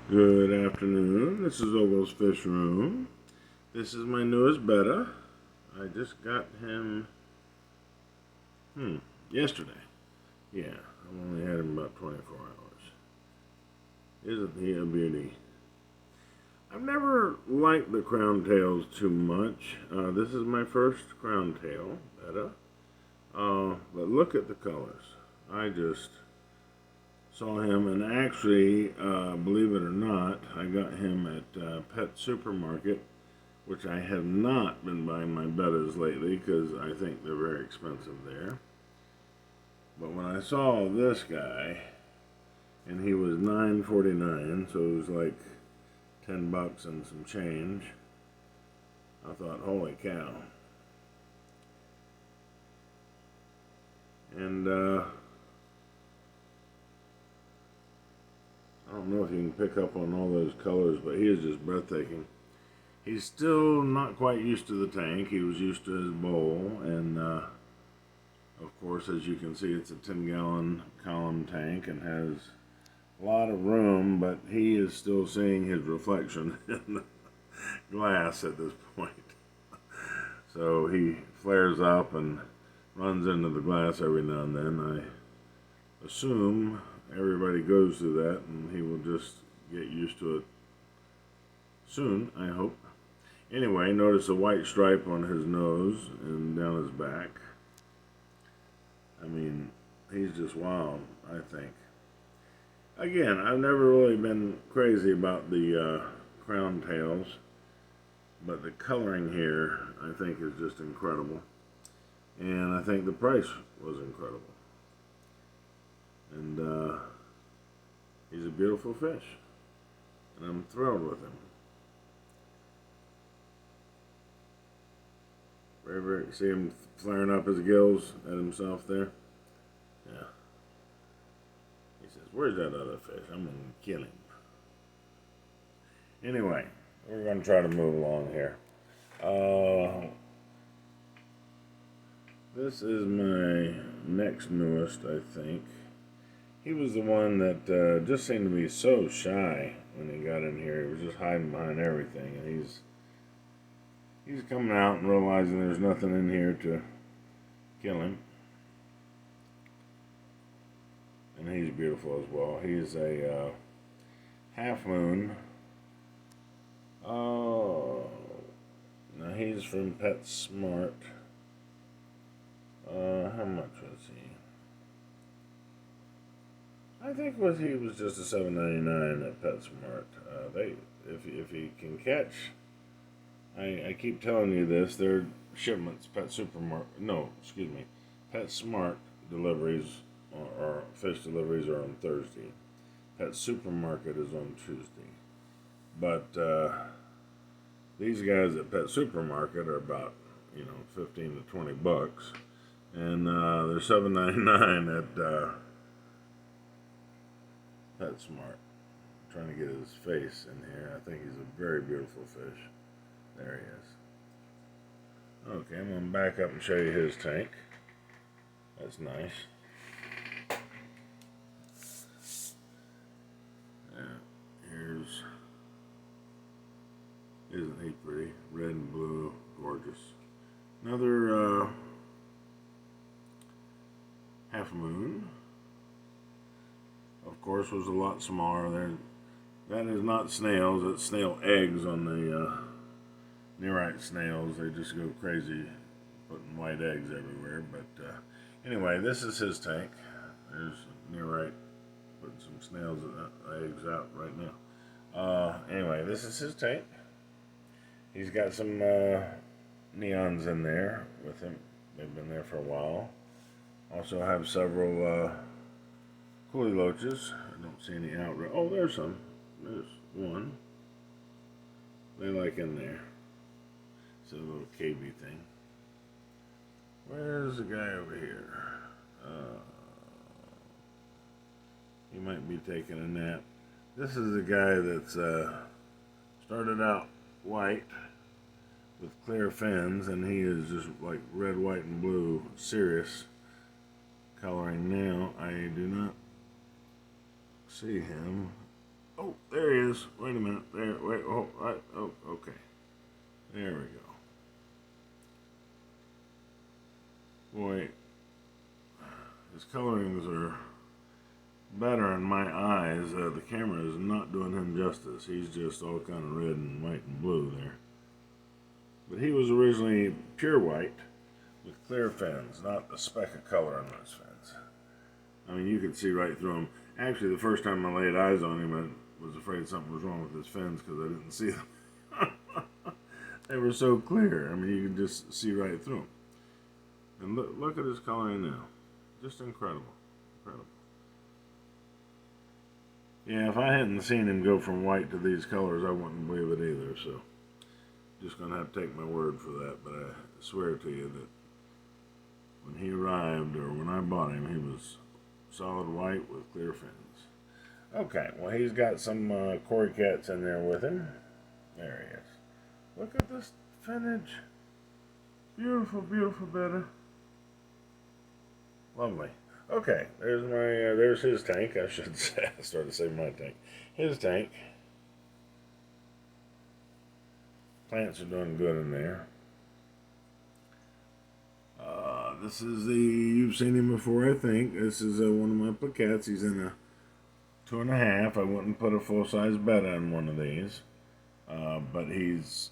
Good afternoon. This is Ogle's Fish Room. This is my newest Betta. I just got him, yesterday. Yeah, I've only had him about 24 hours. Isn't he a beauty? I've never liked the crown tails too much. This is my first crown tail Betta. But look at the colors. I just saw him, and actually, believe it or not, I got him at Pet Supermarket, which I have not been buying my Bettas lately because I think they're very expensive there. But when I saw this guy, and he was $9.49, so it was like $10 and some change, I thought, holy cow. And I don't know if you can pick up on all those colors, but he is just breathtaking. He's still not quite used to the tank. He was used to his bowl, and of course, as you can see, it's a 10-gallon column tank and has a lot of room, but he is still seeing his reflection in the glass at this point. So he flares up and runs into the glass every now and then. I assume everybody goes through that, and he will just get used to it soon, I hope. Anyway, notice a white stripe on his nose and down his back. I mean, he's just wild, I think. Again, I've never really been crazy about the crown tails, but the coloring here, I think, is just incredible. And I think the price was incredible. And he's a beautiful fish, and I'm thrilled with him. See him flaring up his gills at himself there? Yeah. He says, where's that other fish? I'm going to kill him. Anyway, we're going to try to move along here. This is my next newest, I think. He was the one that just seemed to be so shy when he got in here. He was just hiding behind everything, and he's coming out and realizing there's nothing in here to kill him. And he's beautiful as well. He's a half moon. Oh, now he's from PetSmart. How much was he? I think he was just a $7.99 at PetSmart. If he can catch, I keep telling you this. Their shipments, PetSmart deliveries or fish deliveries are on Thursday. Pet Supermarket is on Tuesday. But these guys at Pet Supermarket are about 15 to $20, and they're $7.99 at PetSmart. I'm trying to get his face in here. I think he's a very beautiful fish. There he is. Okay, I'm going to back up and show you his tank. That's nice. Isn't he pretty? Red and blue, gorgeous. Another half moon. Of course, was a lot smaller. That is not snails. It's snail eggs on the Nearite snails. They just go crazy putting white eggs everywhere. But anyway, this is his tank. There's Nearite putting some snails eggs out right now. Anyway, this is his tank. He's got some neons in there with him. They've been there for a while. Also have several coolie loaches. I don't see any out. Oh, there's some. There's one. They like in there. It's a little cavey thing. Where's the guy over here? He might be taking a nap. This is the guy that's started out white with clear fins, and he is just like red, white, and blue, serious coloring now. I do not see him. Oh, there he is. Wait a minute. There. Wait. Oh. Oh. Okay. There we go. Boy, his colorings are better in my eyes. The camera is not doing him justice. He's just all kind of red and white and blue there. But he was originally pure white with clear fins, not a speck of color on those fins. I mean, you could see right through them. Actually, the first time I laid eyes on him, I was afraid something was wrong with his fins because I didn't see them. They were so clear. I mean, you could just see right through them. And look at his coloring now. Just incredible. Incredible. Yeah, if I hadn't seen him go from white to these colors, I wouldn't believe it either. So, just going to have to take my word for that. But I swear to you that when he arrived, or when I bought him, he was solid white with clear fins. Okay, well, he's got some Cory cats in there with him. There he is. Look at this finnage. Beautiful, beautiful Betta. Lovely. Okay, there's his tank. I should say. I started to say my tank. His tank. Plants are doing good in there. This is you've seen him before, I think. This is one of my plaquettes. He's in a 2.5. I wouldn't put a full-size Betta in one of these. But he's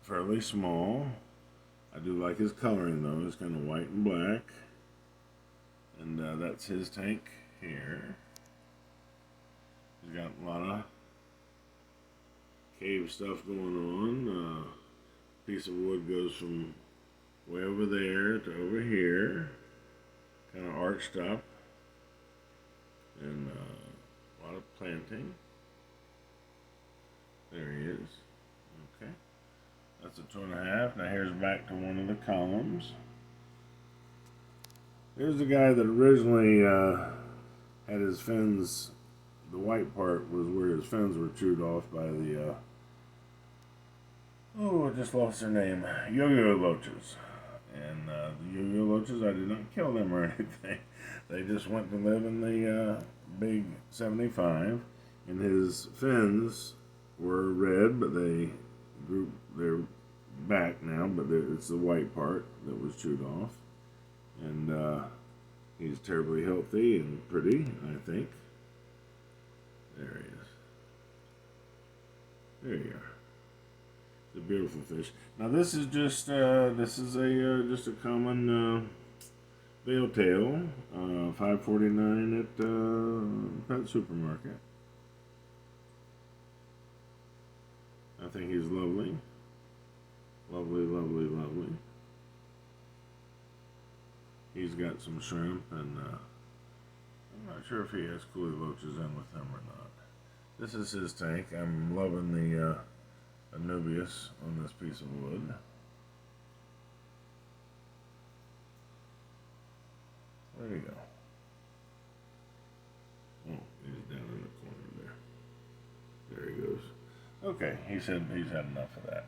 fairly small. I do like his coloring, though. It's kind of white and black. And that's his tank here. He's got a lot of cave stuff going on. Piece of wood goes from way over there to over here. Kind of arched up. And a lot of planting. There he is. Okay. That's a 2.5. Now here's back to one of the columns. Here's the guy that originally had his fins. The white part was where his fins were chewed off by the I just lost their name. Yo-yo loaches. And the yo-yo loaches, I did not kill them or anything. They just went to live in the big 75. And his fins were red, but they're back now, but it's the white part that was chewed off. And he's terribly healthy and pretty, I think. There he is. There you are. It's a beautiful fish. Now this is just just a common veil tail, $5.49 at pet supermarket. I think he's lovely. Lovely, lovely, lovely. He's got some shrimp, and I'm not sure if he has coolie loaches in with him or not. This is his tank. I'm loving the Anubias on this piece of wood. There you go. Oh, he's down in the corner there. There he goes. Okay, he said he's had enough of that.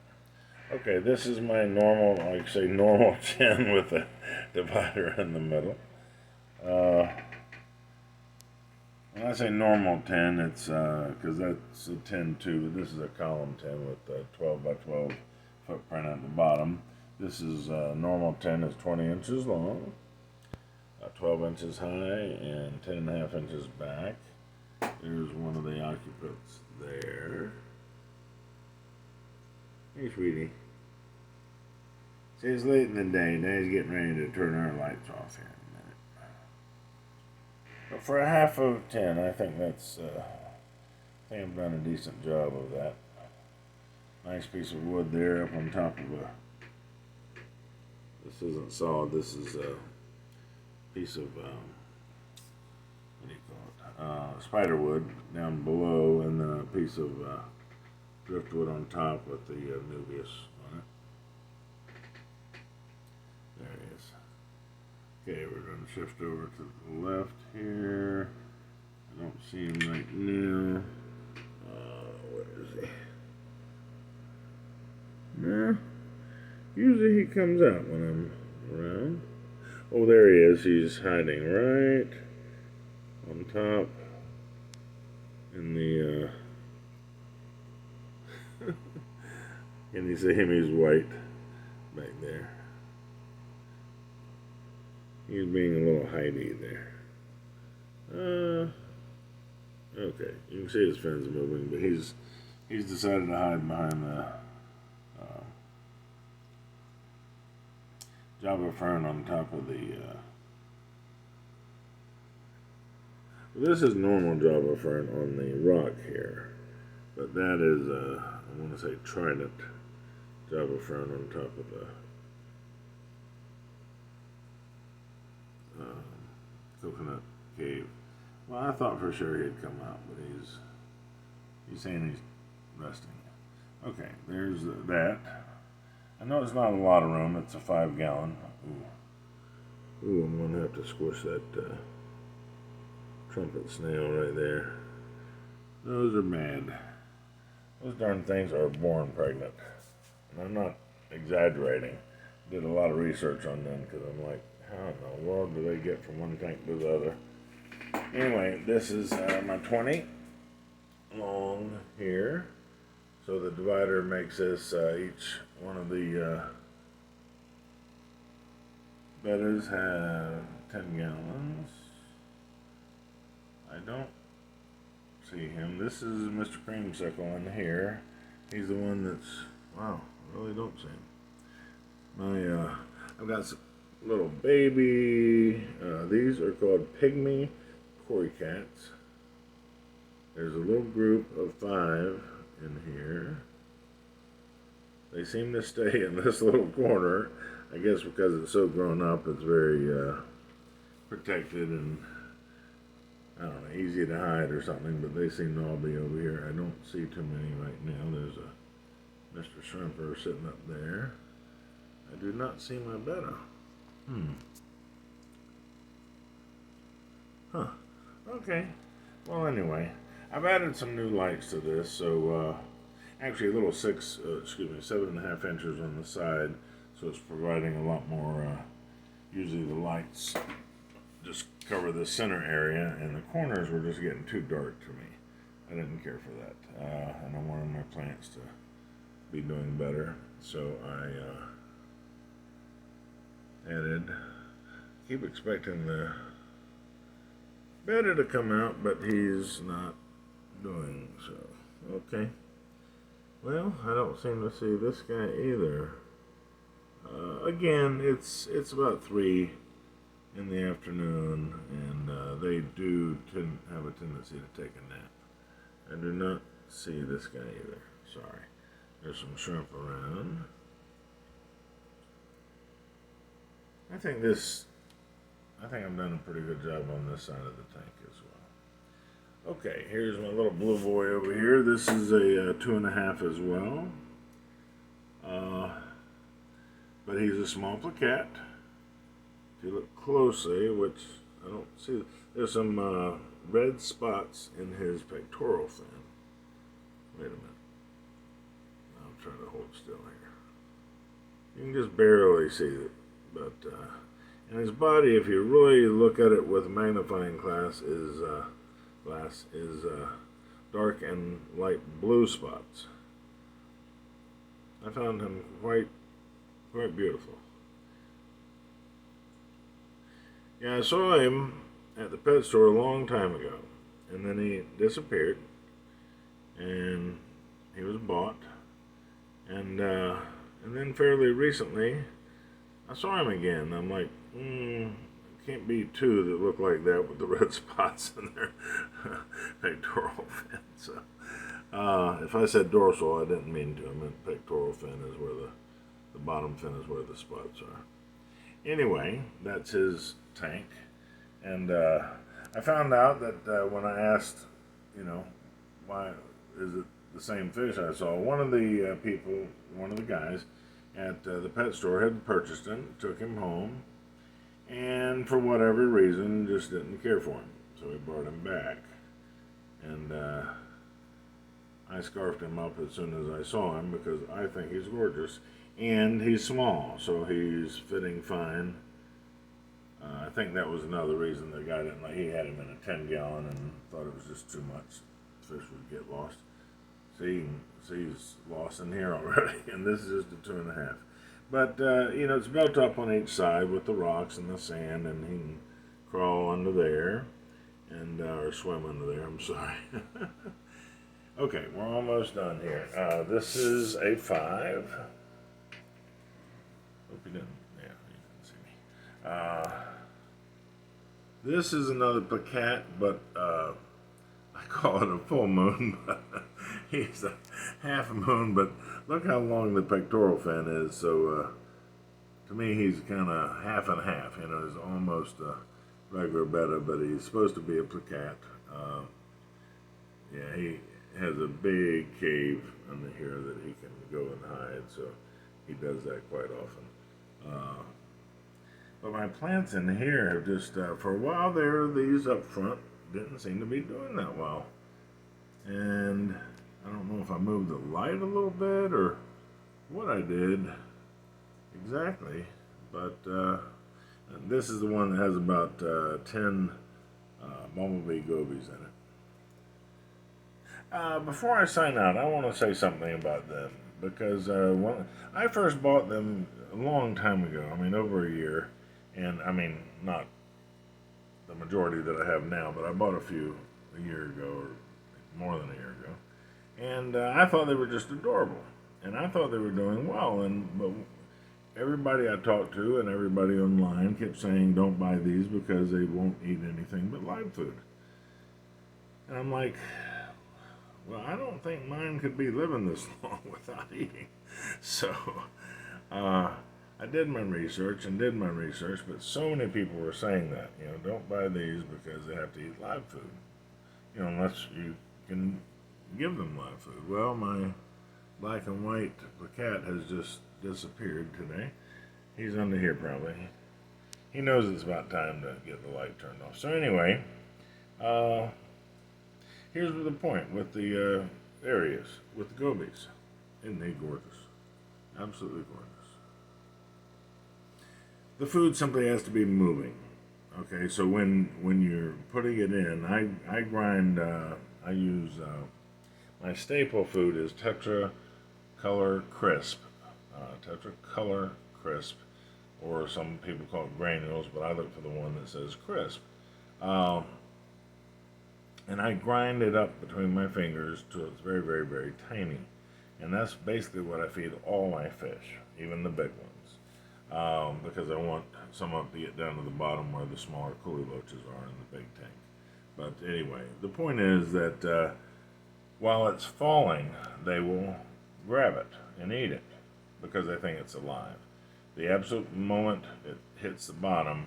Okay, this is my normal, like say, normal tin with a divider in the middle. When I say normal tin, it's because that's a tin too. This is a column tin with a 12 by 12 footprint at the bottom. This is normal tin is 20 inches long, 12 inches high, and 10.5 inches back. There's one of the occupants there. Hey, sweetie. See, it's late in the day. Dad's getting ready to turn our lights off here in a minute. But for a half of 10, I think that's, I think I've done a decent job of that. Nice piece of wood there up on top of this isn't solid, this is a piece of, what do you call it, spider wood down below, and then a piece of driftwood on top with the Nubius on it. There he is. Okay, we're going to shift over to the left here. I don't see him right now. Where is he? No. Usually he comes out when I'm around. Oh, there he is. He's hiding right on top in the, can you see him? He's white back there. He's being a little hidey there. Okay, you can see his fins moving, but he's decided to hide behind the Java fern on top of the. This is normal Java fern on the rock here, but that is I want to say trident Java fern on top of the coconut cave. Well, I thought for sure he'd come out, but he's saying he's resting. Okay, there's that. I know it's not a lot of room. It's a 5-gallon. Ooh, I'm gonna have to squish that trumpet snail right there. Those are bad. Those darn things are born pregnant, and I'm not exaggerating. Did a lot of research on them because I'm like, how in the world do they get from one tank to the other? Anyway, this is my 20 long here. So the divider makes this, each one of the Bettas have 10 gallons. I don't see him. This is Mr. Creamsicle in here. He's the one that's, wow, I really don't see him. I've got some little baby, these are called pygmy cory cats. There's a little group of 5 in here. They seem to stay in this little corner. I guess because it's so grown up, it's very protected and, I don't know, easy to hide or something, but they seem to all be over here. I don't see too many right now. There's a Mr. Shrimper sitting up there. I do not see my Betta. Huh. Okay. Well, anyway, I've added some new lights to this, so actually a little 7.5 inches on the side, so it's providing a lot more. Usually the lights just cover the center area, and the corners were just getting too dark to me. I didn't care for that, and I wanted my plants to be doing better, so I added. Keep expecting the Betta to come out, but he's not doing so. Okay. Well, I don't seem to see this guy either. Again, it's about 3 in the afternoon, and they do have a tendency to take a nap. I do not see this guy either. Sorry. There's some shrimp around. I think I've done a pretty good job on this side of the tank as well. Okay, here's my little blue boy over here. This is a 2.5 as well. But he's a small placat. If you look closely, which I don't see, there's some red spots in his pectoral fin. Wait a minute. I'll try to hold still here. You can just barely see it, but and his body, if you really look at it with a magnifying glass, is dark and light blue spots. I found him quite beautiful. Yeah, I saw him at the pet store a long time ago, and then he disappeared, and he was bought, and then fairly recently, I saw him again. I'm like, can't be 2 that look like that with the red spots in their pectoral fin. So, if I said dorsal, I didn't mean to. I meant pectoral fin is where the bottom fin is where the spots are. Anyway, that's his tank, and I found out that when I asked, why is it the same fish I saw, one of the people, one of the guys at the pet store had purchased him, took him home, and for whatever reason just didn't care for him, so he brought him back, and I scarfed him up as soon as I saw him because I think he's gorgeous, and he's small, so he's fitting fine. I think that was another reason the guy didn't like. He had him in a 10-gallon and thought it was just too much the fish would get lost. See, he's lost in here already, and this is just a 2.5. But, you know, it's built up on each side with the rocks and the sand, and he can crawl under there, and or swim under there, I'm sorry. Okay, we're almost done here. This is a 5. Hope you didn't, yeah, you didn't see me. This is another placat, but I call it a full moon, but he's a half moon, but look how long the pectoral fin is, so to me he's kind of half and half, you know, he's almost a regular betta, but he's supposed to be a placat. Yeah, he has a big cave under here that he can go and hide, so he does that quite often. But my plants in here have just, for a while there, these up front didn't seem to be doing that well. And I don't know if I moved the light a little bit or what I did exactly, but this is the one that has about 10 bumblebee gobies in it. Before I sign out, I want to say something about them, because when I first bought them a long time ago, I mean over a year, and I mean not the majority that I have now, but I bought a few a year ago, or more than a year ago, and I thought they were just adorable, and I thought they were doing well, but everybody I talked to and everybody online kept saying don't buy these because they won't eat anything but live food. And I'm like, well, I don't think mine could be living this long without eating. So I did my research, but so many people were saying that, you know, don't buy these because they have to eat live food, you know, unless you can give them live food. Well, my black and white placat has just disappeared today. He's under here probably. He knows it's about time to get the light turned off. So anyway, here's the point with the areas, with the gobies. Isn't they gorgeous? Absolutely gorgeous. The food simply has to be moving. Okay, so when you're putting it in, I grind, I use, my staple food is Tetra Color Crisp. Tetra Color Crisp, or some people call it granules, but I look for the one that says crisp. And I grind it up between my fingers till it's very, very, very tiny. And that's basically what I feed all my fish, even the big ones. Because I want some of them to get down to the bottom where the smaller coolie loaches are in the big tank. But anyway, the point is that while it's falling, they will grab it and eat it because they think it's alive. The absolute moment it hits the bottom,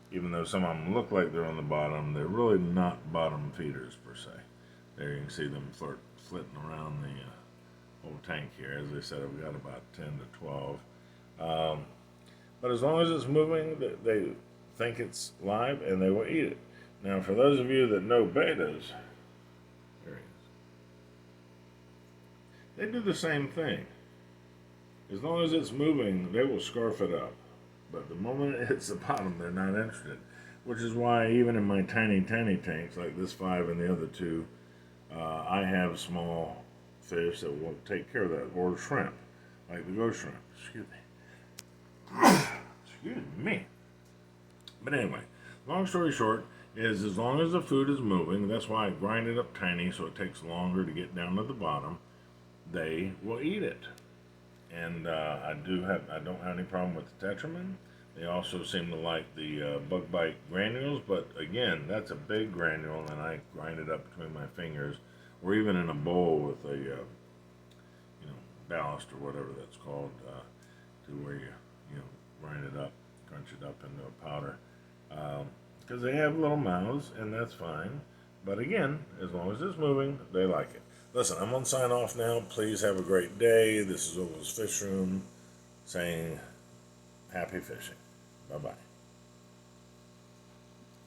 even though some of them look like they're on the bottom, they're really not bottom feeders per se. There you can see them flitting around the whole tank here. As I said, I've got about 10 to 12. But as long as it's moving, they think it's live and they will eat it. Now, for those of you that know bettas, there he is. They do the same thing. As long as it's moving, they will scarf it up. But the moment it hits the bottom, they're not interested. Which is why even in my tiny, tiny tanks, like this 5 and the other 2, I have small fish that will take care of that, or shrimp, like the ghost shrimp. Excuse me. Excuse me. But anyway, long story short is as long as the food is moving, that's why I grind it up tiny so it takes longer to get down to the bottom, they will eat it. And I don't have any problem with the Tetramin. They also seem to like the bug bite granules, but again, that's a big granule, and I grind it up between my fingers, or even in a bowl with a ballast or whatever that's called, to where you grind it up, crunch it up into a powder, because they have little mouths, and that's fine. But again, as long as it's moving, they like it. Listen, I'm going to sign off now. Please have a great day. This is Oval's Fish Room saying happy fishing. Bye-bye.